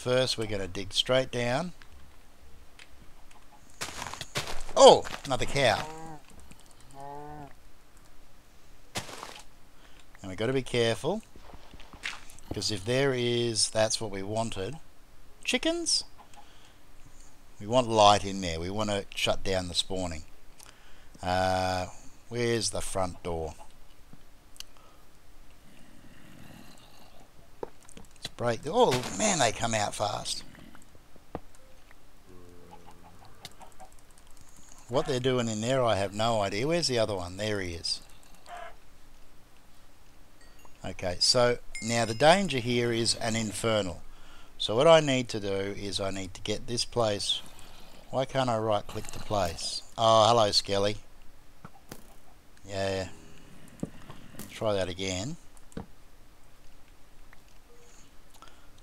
first we're going to dig straight down. Oh, another cow. And we've got to be careful, because if there is, that's what we wanted. Chickens? We want light in there. We want to shut down the spawning. Where's the front door? Let's break the... Oh man, they come out fast. What they're doing in there, I have no idea. Where's the other one? There he is. Okay, so now the danger here is an infernal. So what I need to do is I need to get this place. Why can't I right click the place? Oh, hello Skelly. Yeah. Try that again.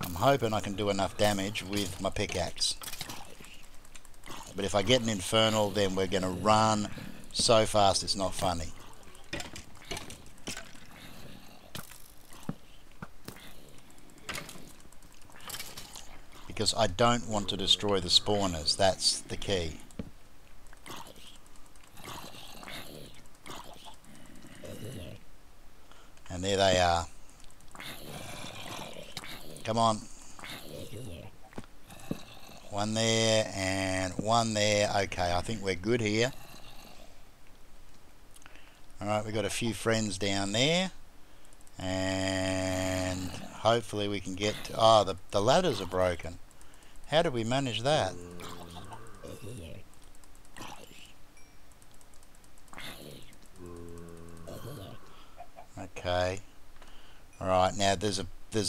I'm hoping I can do enough damage with my pickaxe. But if I get an infernal, then we're going to run so fast it's not funny. Because I don't want to destroy the spawners, that's the key. And there they are. Come on. One there and one there. Okay, I think we're good here. Alright, we've got a few friends down there. And hopefully we can get to... Oh, the ladders are broken. How did we manage that? Okay. Alright, now there's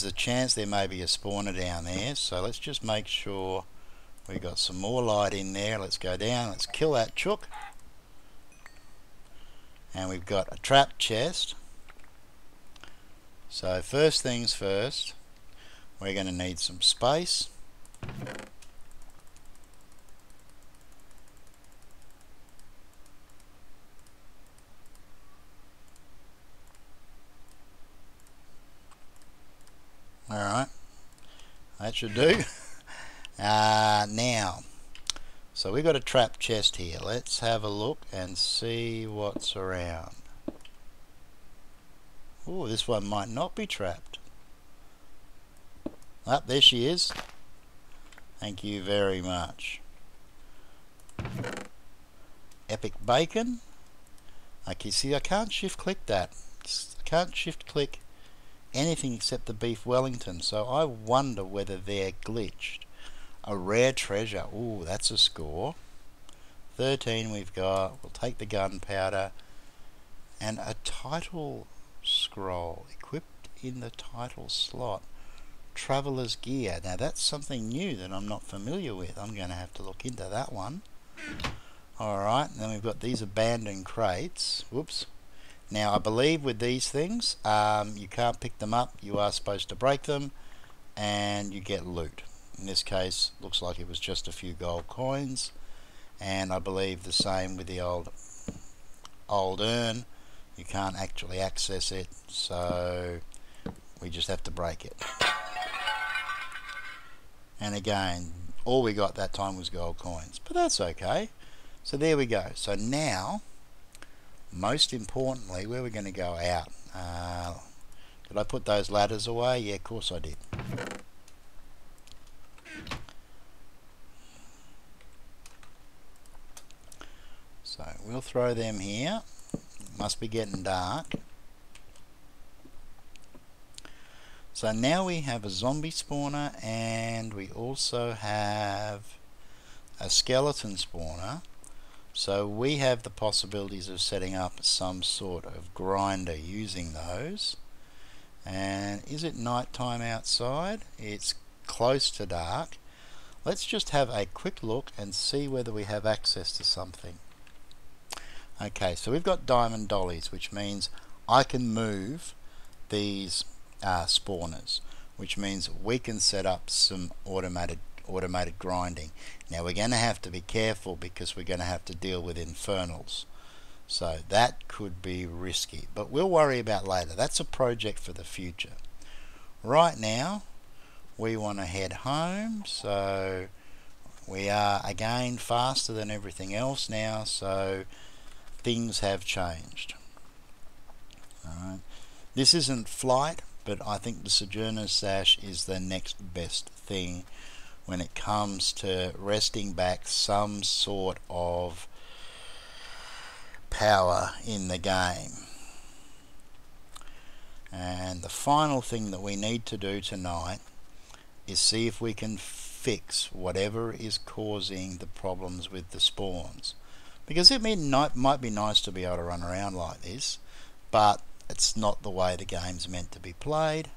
a chance there may be a spawner down there, so let's just make sure we got some more light in there. Let's go down, let's kill that chook. And we've got a trap chest. So first things first, we're going to need some space. Alright, that should do. Now, so we've got a trap chest here. Let's have a look and see what's around. Oh, this one might not be trapped. Ah, there she is. Thank you very much. Epic bacon. Okay, see, I can't shift click that. I can't shift click anything except the beef Wellington, so I wonder whether they're glitched. A rare treasure. Ooh, that's a score. 13 we've got. We'll take the gunpowder. And a title scroll equipped in the title slot. Traveler's gear. Now that's something new that I'm not familiar with. I'm going to have to look into that one. Alright, then we've got these abandoned crates. Whoops. Now I believe with these things, you can't pick them up. You are supposed to break them and you get loot. In this case, looks like it was just a few gold coins. And I believe the same with the old urn. You can't actually access it, so we just have to break it. And again, all we got that time was gold coins, but that's okay. So there we go. So now, most importantly, where we're going to go out. Did I put those ladders away? Yeah, of course I did. So we'll throw them here. It must be getting dark. So now we have a zombie spawner and we also have a skeleton spawner. So we have the possibilities of setting up some sort of grinder using those. And is it nighttime outside? It's close to dark. Let's just have a quick look and see whether we have access to something. Okay, so we've got diamond dollies, which means I can move these spawners, which means we can set up some automated grinding. Now we're going to have to be careful because we're going to have to deal with infernals, so that could be risky, but we'll worry about later. That's a project for the future. Right now we want to head home. So we are again faster than everything else now, so things have changed. Alright. This isn't flight, but I think the Sojourner Sash is the next best thing when it comes to wresting back some sort of power in the game. And the final thing that we need to do tonight is see if we can fix whatever is causing the problems with the spawns, because it might be nice to be able to run around like this, but it's not the way the game's meant to be played.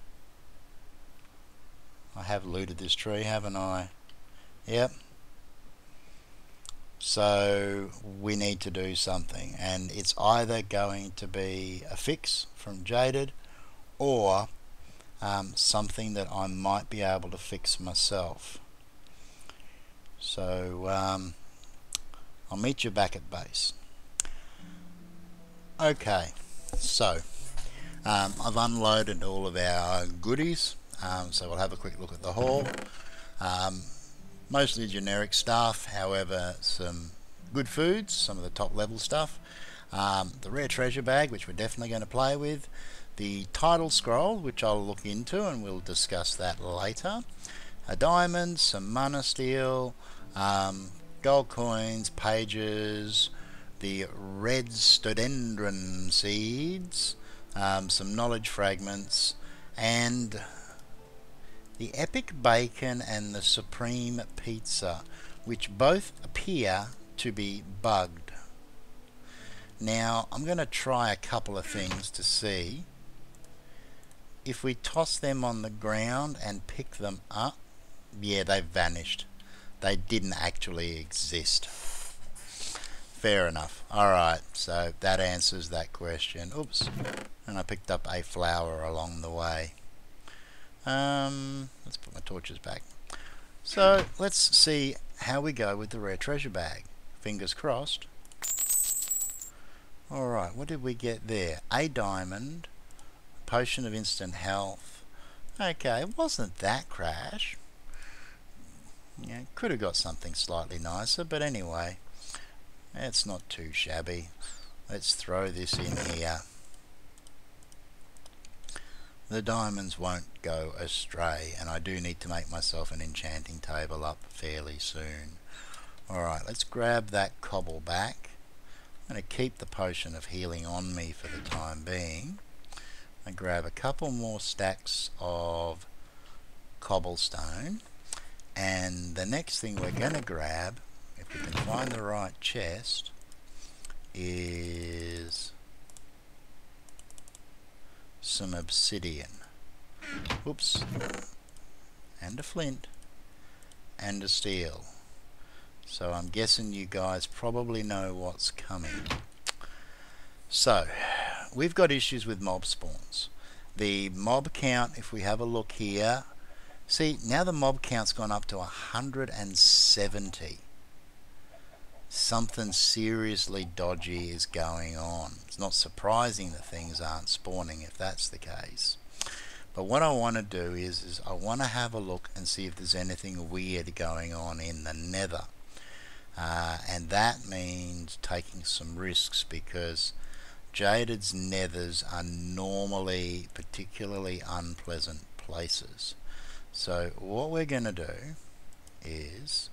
I have looted this tree, haven't I? Yep. So we need to do something, and it's either going to be a fix from Jaded or something that I might be able to fix myself. So I'll meet you back at base. Okay, so I've unloaded all of our goodies, so we'll have a quick look at the haul. Mostly generic stuff, however some good foods, some of the top level stuff, the rare treasure bag, which we're definitely going to play with, the title scroll, which I'll look into and we'll discuss that later, a diamond, some mana steel, gold coins, pages, the red stodendron seeds, some knowledge fragments, and the epic bacon and the supreme pizza, which both appear to be bugged. Now I'm going to try a couple of things to see if we toss them on the ground and pick them up. Yeah, they've vanished. They didn't actually exist. Fair enough. Alright, so that answers that question. Oops. And I picked up a flower along the way. Let's put my torches back. So let's see how we go with the rare treasure bag. Fingers crossed. Alright, what did we get there? A diamond, potion of instant health. Okay, it wasn't that crash. Yeah, could have got something slightly nicer, but anyway, it's not too shabby. Let's throw this in here. The diamonds won't go astray, and I do need to make myself an enchanting table up fairly soon. Alright, let's grab that cobble back. I'm going to keep the potion of healing on me for the time being. I grab a couple more stacks of cobblestone, and the next thing we're going to grab, if we can find the right chest, is some obsidian. Whoops. And a flint. And a steel. So I'm guessing you guys probably know what's coming. So, we've got issues with mob spawns. The mob count, if we have a look here, see, now the mob count's gone up to 170. Something seriously dodgy is going on. It's not surprising that things aren't spawning if that's the case. But what I want to do is I want to have a look and see if there's anything weird going on in the nether. And that means taking some risks, because Jaded's nethers are normally particularly unpleasant places. So what we're going to do is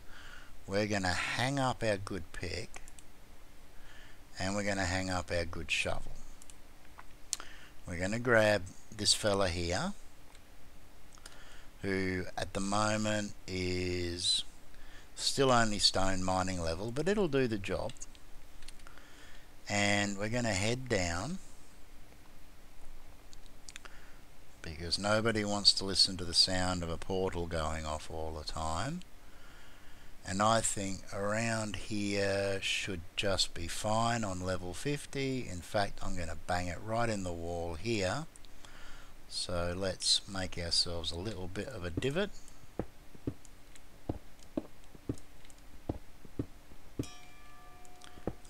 we're going to hang up our good pick, and we're going to hang up our good shovel. We're going to grab this fella here, who at the moment is still only stone mining level, but it'll do the job. And we're going to head down, because nobody wants to listen to the sound of a portal going off all the time. And I think around here should just be fine on level 50. In fact, I'm going to bang it right in the wall here. So let's make ourselves a little bit of a divot.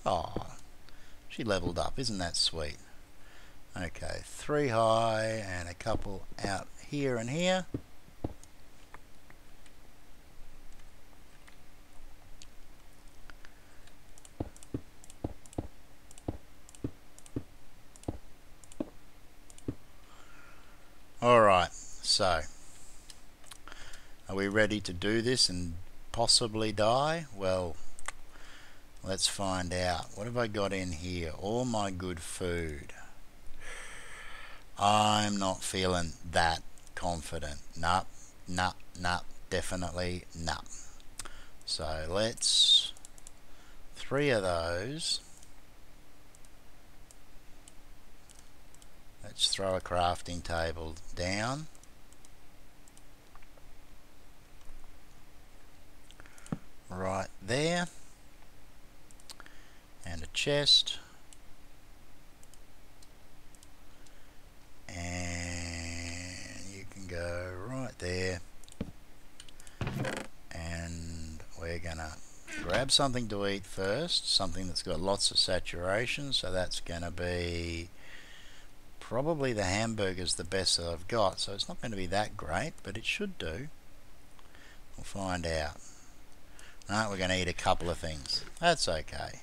Oh, she leveled up. Isn't that sweet? Okay, 3 high and a couple out here and here. so are we ready to do this and possibly die? Well, let's find out. What have I got in here? All my good food. I'm not feeling that confident. Nup, nup, nup, definitely nup. So let's 3 of those. Let's throw a crafting table down. Right there. And a chest. And you can go right there. And we're gonna grab something to eat first, something that's got lots of saturation, so that's gonna be probably the hamburger's the best that I've got, so it's not going to be that great, but it should do. We'll find out. Alright, we're going to eat a couple of things. That's okay.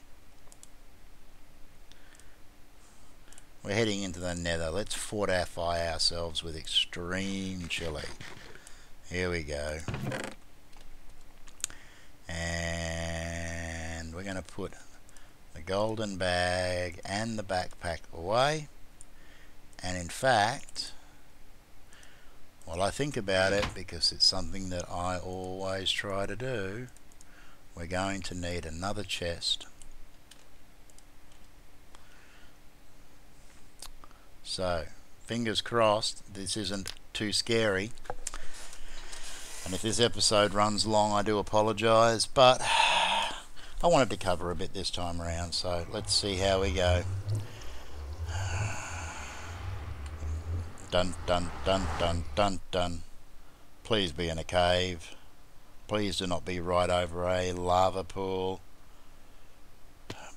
We're heading into the nether. Let's fortify ourselves with extreme chili. Here we go. And we're going to put the golden bag and the backpack away. And in fact, while I think about it, because it's something that I always try to do, we're going to need another chest. So, fingers crossed, this isn't too scary. And if this episode runs long, I do apologise, but I wanted to cover a bit this time around, so let's see how we go. Dun dun dun dun dun dun. Please be in a cave. Please do not be right over a lava pool.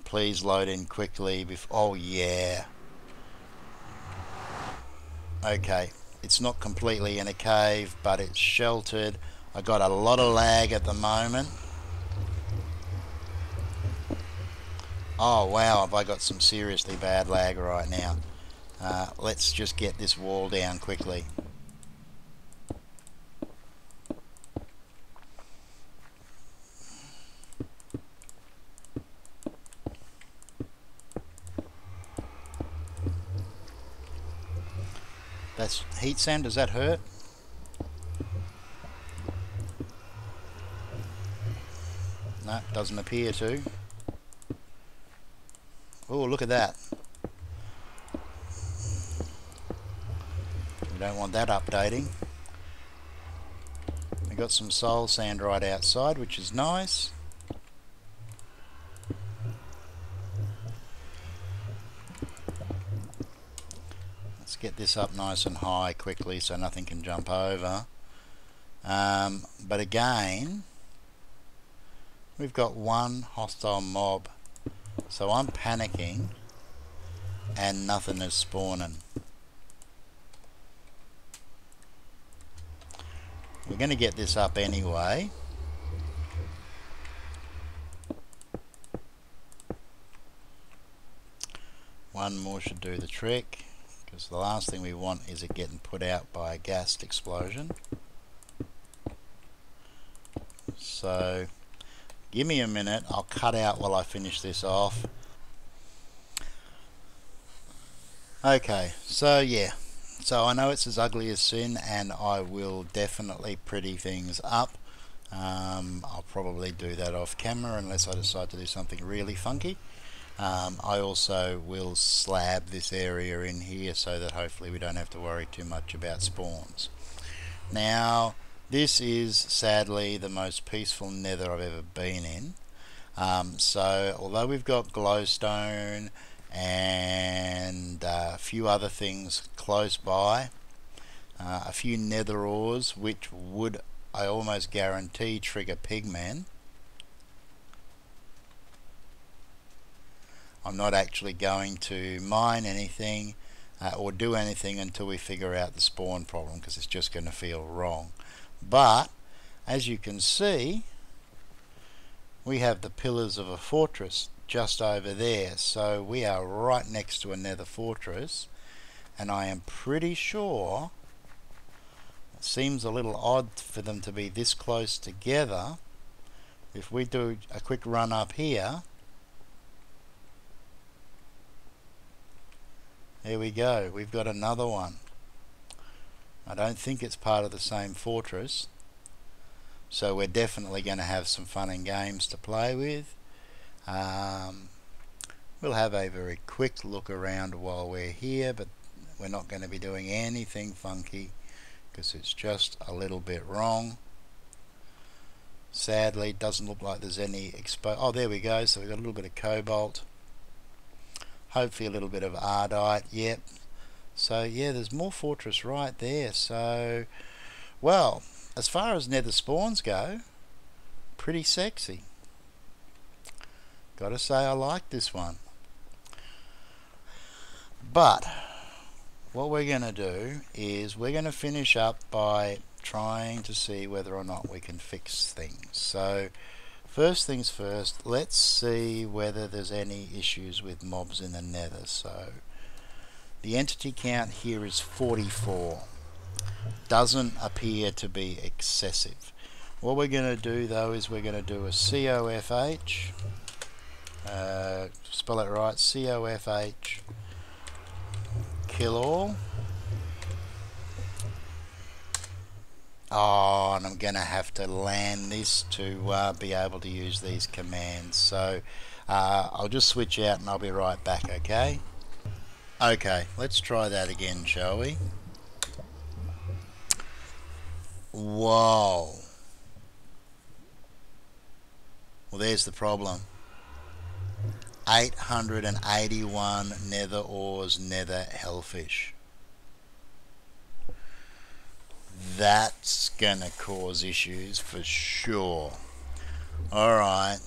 Please load in quickly before. Oh yeah. Okay, it's not completely in a cave, but it's sheltered. I got a lot of lag at the moment. Oh wow, have I got some seriously bad lag right now. Let's just get this wall down quickly. That's heat sand, does that hurt? No, doesn't appear to. Oh, look at that. We don't want that updating. We got some soul sand right outside, which is nice. Let's get this up nice and high quickly so nothing can jump over. But again, we've got one hostile mob, so I'm panicking and nothing is spawning. We're going to get this up anyway. One more should do the trick, because the last thing we want is it getting put out by a gas explosion. So give me a minute, I'll cut out while I finish this off. Okay, so yeah. So I know it's as ugly as sin, and I will definitely pretty things up. I'll probably do that off camera unless I decide to do something really funky. I also will slab this area in here so that hopefully we don't have to worry too much about spawns. Now, this is sadly the most peaceful nether I've ever been in. So although we've got glowstone and a few other things close by, a few nether ores which would, I almost guarantee, trigger pigmen. I'm not actually going to mine anything or do anything until we figure out the spawn problem, because it's just going to feel wrong. But as you can see, we have the pillars of a fortress just over there, so we are right next to a nether fortress, and I am pretty sure seems a little odd for them to be this close together. If we do a quick run up here, there we go, we've got another one. I don't think it's part of the same fortress, so we're definitely going to have some fun and games to play with. We'll have a very quick look around while we're here, but we're not going to be doing anything funky because it's just a little bit wrong. Sadly, it doesn't look like there's any oh, there we go. So we've got a little bit of cobalt, hopefully a little bit of ardite. Yep. So yeah, there's more fortress right there. So, well, as far as nether spawns go, pretty sexy. Gotta say, I like this one. But what we're going to do is we're going to finish up by trying to see whether or not we can fix things. So first things first, let's see whether there's any issues with mobs in the nether. So the entity count here is 44. Doesn't appear to be excessive. What we're going to do though is we're going to do a COFH, spell it right, COFH, kill all. Oh, and I'm going to have to land this to be able to use these commands. So I'll just switch out and I'll be right back, okay? Okay, let's try that again, shall we? Whoa. Well, there's the problem. 881 nether ores, nether hellfish. That's gonna cause issues for sure. Alright.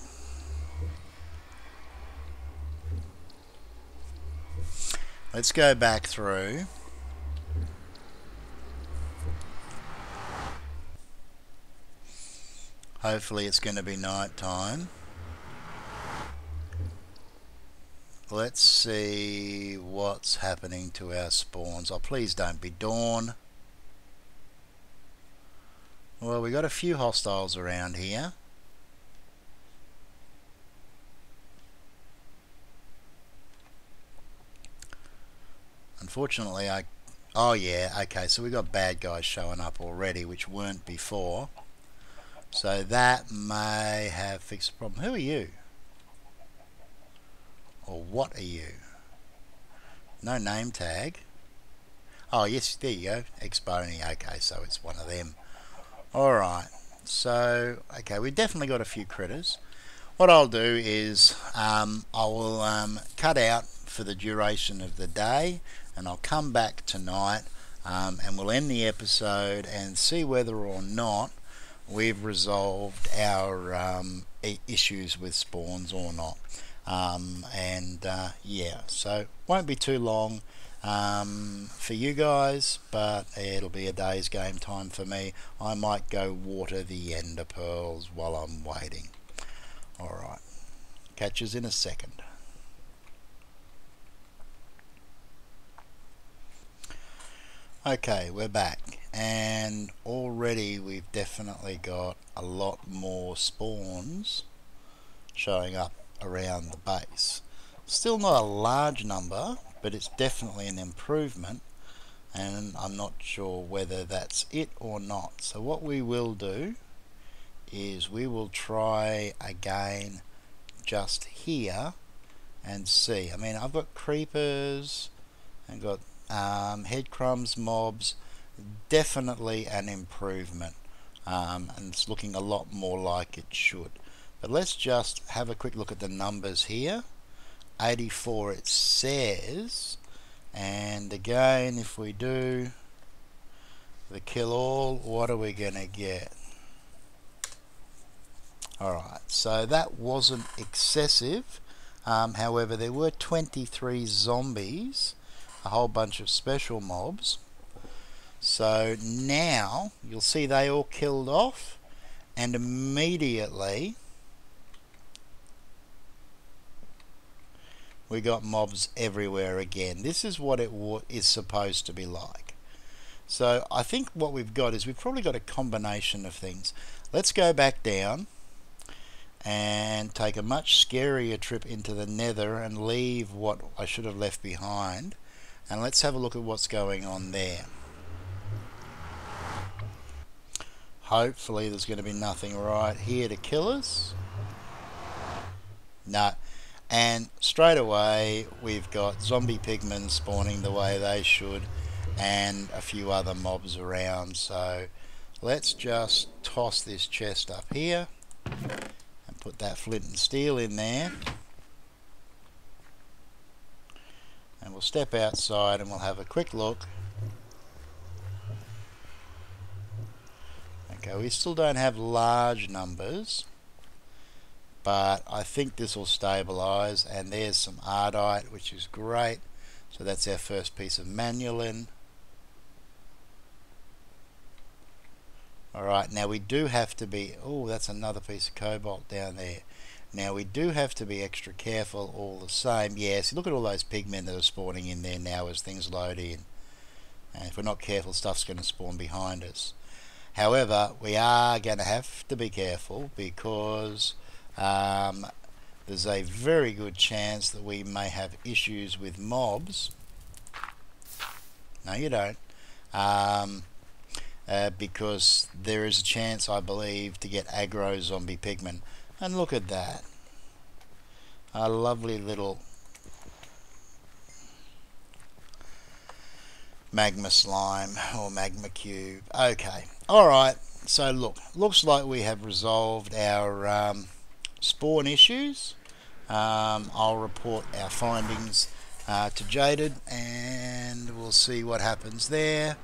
Let's go back through. Hopefully it's going to be night time. Let's see what's happening to our spawns. Oh, please don't be dawn. Well, we got a few hostiles around here. Unfortunately, oh yeah, okay, so we got bad guys showing up already, which weren't before. So that may have fixed the problem. Who are you? Or what are you? No name tag. Oh yes, there you go. Exponent. Okay, so it's one of them. Alright, so okay, we've definitely got a few critters. What I'll do is I will cut out for the duration of the day, and I'll come back tonight and we'll end the episode and see whether or not we've resolved our issues with spawns or not. Yeah, so won't be too long for you guys, but it'll be a day's game time for me. I might go water the ender pearls while I'm waiting. Alright, catch us in a second. Okay, we're back, and already we've definitely got a lot more spawns showing up around the base. Still not a large number, but it's definitely an improvement, and I'm not sure whether that's it or not. So what we will do is we will try again just here and see. I mean, I've got creepers and got headcrumbs, mobs. Definitely an improvement, and it's looking a lot more like it should. But let's just have a quick look at the numbers here. 84 it says, and again if we do the kill all, what are we gonna get? Alright, so that wasn't excessive. However, there were 23 zombies, a whole bunch of special mobs. So now you'll see they all killed off, and immediately we got mobs everywhere again. This is what it is supposed to be like. So I think what we've got is we've probably got a combination of things. Let's go back down and take a much scarier trip into the nether and leave what I should have left behind, and let's have a look at what's going on there. Hopefully there's going to be nothing right here to kill us. No. And straight away we've got zombie pigmen spawning the way they should and a few other mobs around. So let's just toss this chest up here and put that flint and steel in there, and we'll step outside and we'll have a quick look. Okay, we still don't have large numbers, but I think this will stabilize, and there's some ardite, which is great. So that's our first piece of manulin. Alright, now we do have to be, oh, that's another piece of cobalt down there. Now we do have to be extra careful all the same. Yes, look at all those pigmen that are spawning in there now as things load in. And if we're not careful, stuff's going to spawn behind us. However, we are going to have to be careful because there's a very good chance that we may have issues with mobs. No, you don't. Because there is a chance, I believe, to get aggro zombie pigmen. And look at that. A lovely little magma slime or magma cube. Okay. Alright. So looks like we have resolved our spawn issues. I'll report our findings to Jaded and we'll see what happens there.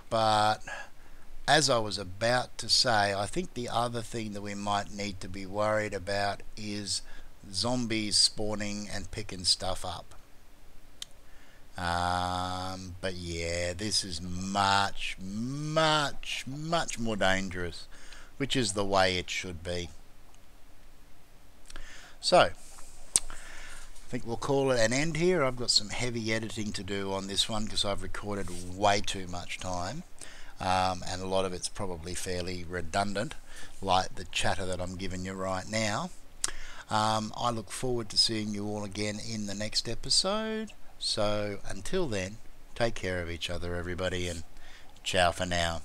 But as I was about to say, I think the other thing that we might need to be worried about is zombies spawning and picking stuff up. But yeah, this is much more dangerous, which is the way it should be. So I think we'll call it an end here. I've got some heavy editing to do on this one because I've recorded way too much time, and a lot of it's probably fairly redundant, like the chatter that I'm giving you right now. I look forward to seeing you all again in the next episode. So until then, take care of each other, everybody, and ciao for now.